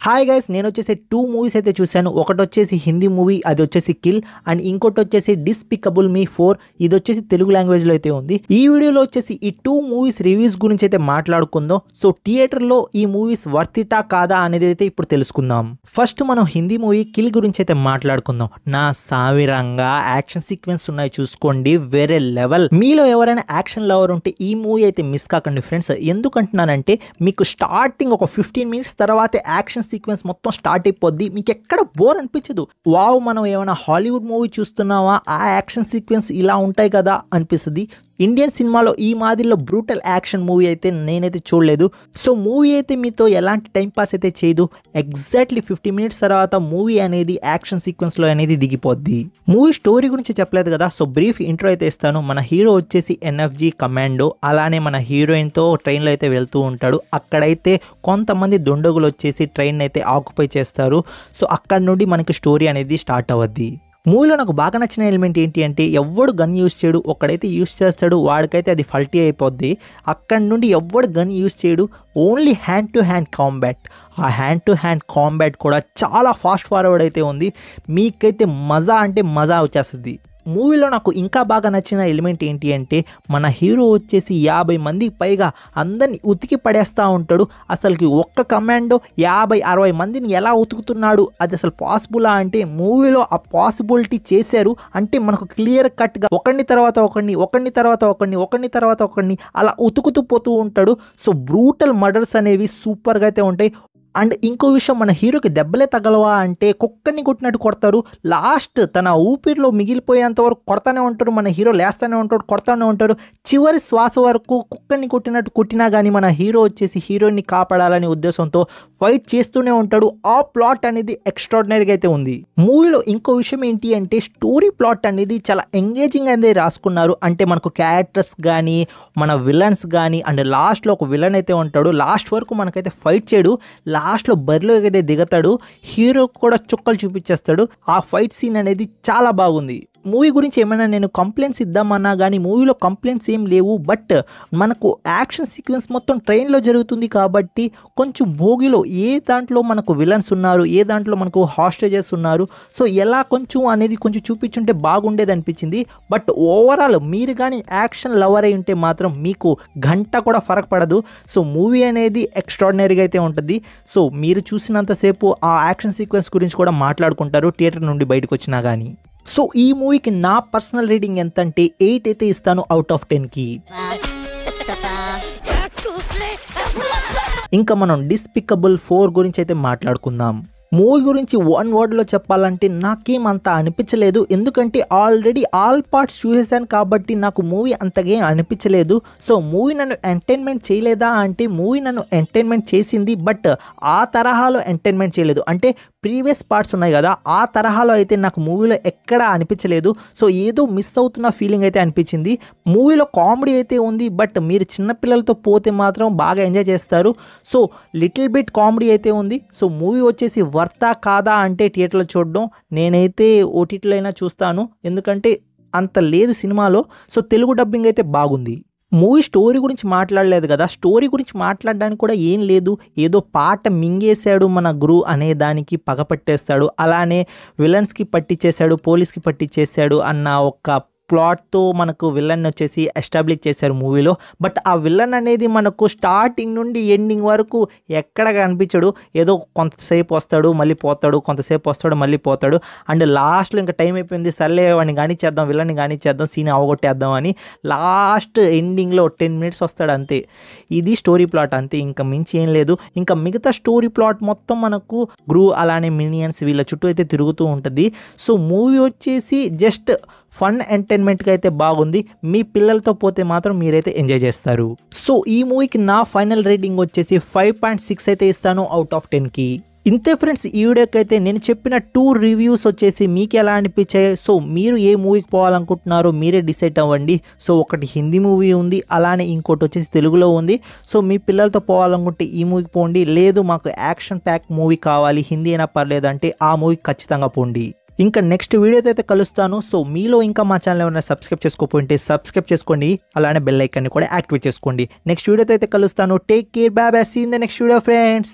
Hi guys, నేను వచ్చేసి 2 movies అయితే చూశాను. ఒకటి వచ్చేసి హిందీ మూవీ, అది వచ్చేసి కిల్, అండ్ ఇంకోటి వచ్చేసి డిస్పికబుల్ మీ 4. ఇది వచ్చేసి తెలుగు లాంగ్వేజ్లో అయితే ఉంది. ఈ వీడియోలో వచ్చేసి ఈ 2 మూవీస్ రివ్యూస్ గురించి అయితే మాట్లాడుకుందాం. సో థియేటర్లో ఈ మూవీస్ వర్తిటా కాదా అనేది అయితే ఇప్పుడు తెలుసుకుందాం. ఫస్ట్ మనం హిందీ మూవీ కిల్ గురించి అయితే మాట్లాడుకుందాం. నా సావిరంగా యాక్షన్ సీక్వెన్స్ ఉన్నాయి, చూసుకోండి, వేరే లెవెల్. మీలో ఎవరైనా యాక్షన్ లవర్ ఉంటే ఈ మూవీ అయితే మిస్ కాకండి ఫ్రెండ్స్. ఎందుకంటున్నానంటే మీకు స్టార్టింగ్ ఒక 15 మినిట్స్ తర్వాత యాక్షన్ సీక్వెన్స్ మొత్తం స్టార్ట్ అయిపోద్ది. మీకు ఎక్కడ బోర్ అనిపించదు. వావ్, మనం ఏమైనా హాలీవుడ్ మూవీ చూస్తున్నావా, ఆ యాక్షన్ సీక్వెన్స్ ఇలా ఉంటాయి కదా అనిపిస్తుంది. ఇండియన్ సినిమాలో ఈ మాదిరిలో బ్రూటల్ యాక్షన్ మూవీ అయితే నేనైతే చూడలేదు. సో మూవీ అయితే మీతో ఎలాంటి టైం పాస్ అయితే చేయదు. ఎగ్జాక్ట్లీ 50 మినిట్స్ తర్వాత మూవీ అనేది యాక్షన్ సీక్వెన్స్లో అనేది దిగిపోద్ది. మూవీ స్టోరీ గురించి చెప్పలేదు కదా, సో బ్రీఫ్ ఇంట్రో అయితే ఇస్తాను. మన హీరో వచ్చేసి ఎన్ఎఫ్జి కమాండో, అలానే మన హీరోయిన్తో ట్రైన్లో అయితే వెళ్తూ ఉంటాడు. అక్కడైతే కొంతమంది దుండగులు వచ్చేసి ట్రైన్ అయితే ఆక్యుపై చేస్తారు. సో అక్కడ నుండి మనకి స్టోరీ అనేది స్టార్ట్ అవ్వద్ది. మూవీలో నాకు బాగా నచ్చిన ఎలిమెంట్ ఏంటి అంటే, ఎవ్వడు గన్ యూస్ చేయడు. ఒక్కడైతే యూస్ చేస్తాడు, వాడికైతే అది ఫల్టీ అయిపోద్ది. అక్కడి నుండి ఎవ్వడు గన్ యూస్ చేయడు, only hand to hand combat. ఆ హ్యాండ్ టు హ్యాండ్ కాంబాట్ కూడా చాలా ఫాస్ట్ ఫార్వర్డ్ అయితే ఉంది. మీకైతే మజా అంటే మజా వచ్చేస్తుంది. మూవీలో నాకు ఇంకా బాగా నచ్చిన ఎలిమెంట్ ఏంటి అంటే, మన హీరో వచ్చేసి 50 మందికి పైగా అందరిని ఉతికి పడేస్తూ ఉంటాడు. అసలుకి ఒక్క కమాండో 50-60 మందిని ఎలా ఉతుకుతున్నాడు, అది అసలు పాసిబులా అంటే మూవీలో ఆ పాసిబిలిటీ చేశారు. అంటే మనకు క్లియర్ కట్గా ఒకరిని తర్వాత ఒకరిని అలా ఉతుకుతూ పోతూ ఉంటాడు. సో బ్రూటల్ మర్డర్స్ అనేవి సూపర్గా అయితే ఉంటాయి. అండ్ ఇంకో విషయం, మన హీరోకి దెబ్బలే తగలవా అంటే కుక్కని కొట్టినట్టు కొడతారు. లాస్ట్ తన ఊపిరిలో మిగిలిపోయేంత వరకు కొడతానే ఉంటారు. మన హీరో లేస్తానే ఉంటాడు, కొడతానే ఉంటారు. చివరి శ్వాస వరకు కుక్కని కొట్టినట్టు కొట్టినా కానీ మన హీరో వచ్చేసి హీరోయిన్ని కాపాడాలనే ఉద్దేశంతో ఫైట్ చేస్తూనే ఉంటాడు. ఆ ప్లాట్ అనేది ఎక్స్ట్రాడినరీగా అయితే ఉంది. మూవీలో ఇంకో విషయం ఏంటి అంటే, స్టోరీ ప్లాట్ అనేది చాలా ఎంగేజింగ్ అనేది రాసుకున్నారు. అంటే మనకు క్యారెక్టర్స్ కానీ, మన విలన్స్ కానీ, అండ్ లాస్ట్లో ఒక విలన్ అయితే ఉంటాడు. లాస్ట్ వరకు మనకైతే ఫైట్ చేయడు, లాస్ట్లో బరిలో అయితే దిగతాడు. హీరో కూడా చుక్కలు చూపించేస్తాడు. ఆ ఫైట్ సీన్ అనేది చాలా బాగుంది. మూవీ గురించి ఏమైనా నేను కంప్లైంట్స్ ఇద్దామన్నా కానీ మూవీలో కంప్లైంట్స్ ఏం లేవు. బట్ మనకు యాక్షన్ సీక్వెన్స్ మొత్తం ట్రైన్లో జరుగుతుంది కాబట్టి కొంచెం భోగిలో ఏ దాంట్లో మనకు విలన్స్ ఉన్నారు, ఏ దాంట్లో మనకు హాస్టేజెస్ ఉన్నారు, సో ఎలా కొంచెం అనేది కొంచెం చూపించుంటే బాగుండేది అనిపించింది. బట్ ఓవరాల్ మీరు కానీ యాక్షన్ లవర్ అయి ఉంటే మాత్రం మీకు గంట కూడా ఫరక్ పడదు. సో మూవీ అనేది ఎక్స్ట్రాడినరీగా అయితే ఉంటుంది. సో మీరు చూసినంతసేపు ఆ యాక్షన్ సీక్వెన్స్ గురించి కూడా మాట్లాడుకుంటారు థియేటర్ నుండి బయటకు వచ్చినా కానీ. సో ఈ మూవీకి నా పర్సనల్ రేటింగ్ ఎంత అంటే 8 అయితే ఇస్తాను అవుట్ ఆఫ్ 10కి. ఇంకా మనం డిస్పికబుల్ 4 గురించి అయితే మాట్లాడుకుందాం. మూవీ గురించి 1 వర్డ్లో చెప్పాలంటే నాకేం అంత అనిపించలేదు. ఎందుకంటే ఆల్రెడీ ఆల్ పార్ట్స్ చూసేసాను కాబట్టి నాకు మూవీ అంతగా అనిపించలేదు. సో మూవీ నన్ను ఎంటర్టైన్మెంట్ చేయలేదా అంటే మూవీ నన్ను ఎంటర్టైన్మెంట్ చేసింది, బట్ ఆ తరహాలో ఎంటర్టైన్మెంట్ చేయలేదు. అంటే ప్రీవియస్ పార్ట్స్ ఉన్నాయి కదా, ఆ తరహాలో అయితే నాకు మూవీలో ఎక్కడా అనిపించలేదు. సో ఏదో మిస్ అవుతున్న ఫీలింగ్ అయితే అనిపించింది. మూవీలో కామెడీ అయితే ఉంది, బట్ మీరు చిన్నపిల్లలతో పోతే మాత్రం బాగా ఎంజాయ్ చేస్తారు. సో లిటిల్ బిట్ కామెడీ అయితే ఉంది. సో మూవీ వచ్చేసి వర్తా కాదా అంటే థియేటర్లో చూడడం, నేనైతే ఓటీటీలో అయినా చూస్తాను, ఎందుకంటే అంత లేదు సినిమాలో. సో తెలుగు డబ్బింగ్ అయితే బాగుంది. మూవీ స్టోరీ గురించి మాట్లాడలేదు కదా, స్టోరీ గురించి మాట్లాడడానికి కూడా ఏం లేదు. ఏదో పాట మింగేశాడు మన గురు అనే దానికి పగ పట్టేస్తాడు, అలానే విలన్స్కి పట్టించేశాడు, పోలీస్కి పట్టించేశాడు అన్న ఒక ప్లాట్తో మనకు విలన్ వచ్చేసి ఎస్టాబ్లిష్ చేశారు మూవీలో. బట్ ఆ విలన్ అనేది మనకు స్టార్టింగ్ నుండి ఎండింగ్ వరకు ఎక్కడ కనిపించడు. ఏదో కొంతసేపు వస్తాడు మళ్ళీ పోతాడు, కొంతసేపు వస్తాడు మళ్ళీ పోతాడు. అండ్ లాస్ట్లో ఇంకా టైం అయిపోయింది, సర్లే వాడిని కానిచ్చేద్దాం, విలన్ని కానిచ్చేద్దాం, సీన్ అవగొట్టేద్దాం అని లాస్ట్ ఎండింగ్లో 10 మినిట్స్ వస్తాడు అంతే. ఇది స్టోరీ ప్లాట్ అంతే, ఇంకా మించి ఏం లేదు. ఇంకా మిగతా స్టోరీ ప్లాట్ మొత్తం మనకు గ్రూ అలానే మినియన్స్ వీళ్ళ చుట్టూ అయితే తిరుగుతూ ఉంటుంది. సో మూవీ వచ్చేసి జస్ట్ ఫన్ ఎంటర్టైన్మెంట్గా అయితే బాగుంది. మీ పిల్లలతో పోతే మాత్రం మీరైతే ఎంజాయ్ చేస్తారు. సో ఈ మూవీకి నా ఫైనల్ రేటింగ్ వచ్చేసి 5.6 అయితే ఇస్తాను అవుట్ ఆఫ్ 10కి. ఇంతే ఫ్రెండ్స్, ఈ వీడియోకి అయితే నేను చెప్పిన 2 రివ్యూస్ వచ్చేసి మీకు ఎలా అనిపించాయి, సో మీరు ఏ మూవీకి పోవాలనుకుంటున్నారో మీరే డిసైడ్ అవ్వండి. సో ఒకటి హిందీ మూవీ ఉంది, అలానే ఇంకోటి వచ్చేసి తెలుగులో ఉంది. సో మీ పిల్లలతో పోవాలనుకుంటే ఈ మూవీకి పోండి, లేదు మాకు యాక్షన్ ప్యాక్ మూవీ కావాలి, హిందీ అయినా పర్లేదు అంటే ఆ మూవీకి ఖచ్చితంగా పోండి. ఇంకా నెక్స్ట్ వీడియోతో అయితే కలుస్తాను. సో మీలో ఇంకా మా ఛానల్ ఏమైనా సబ్స్క్రైబ్ చేసుకోకపోతే సబ్స్క్రైబ్ చేసుకోండి, అలానే బెల్ ఐకాన్ని కూడా యాక్టివేట్ చేసుకోండి. నెక్స్ట్ వీడియోతో అయితే కలుస్తాను. Take care, bye bye, see in the next video friends.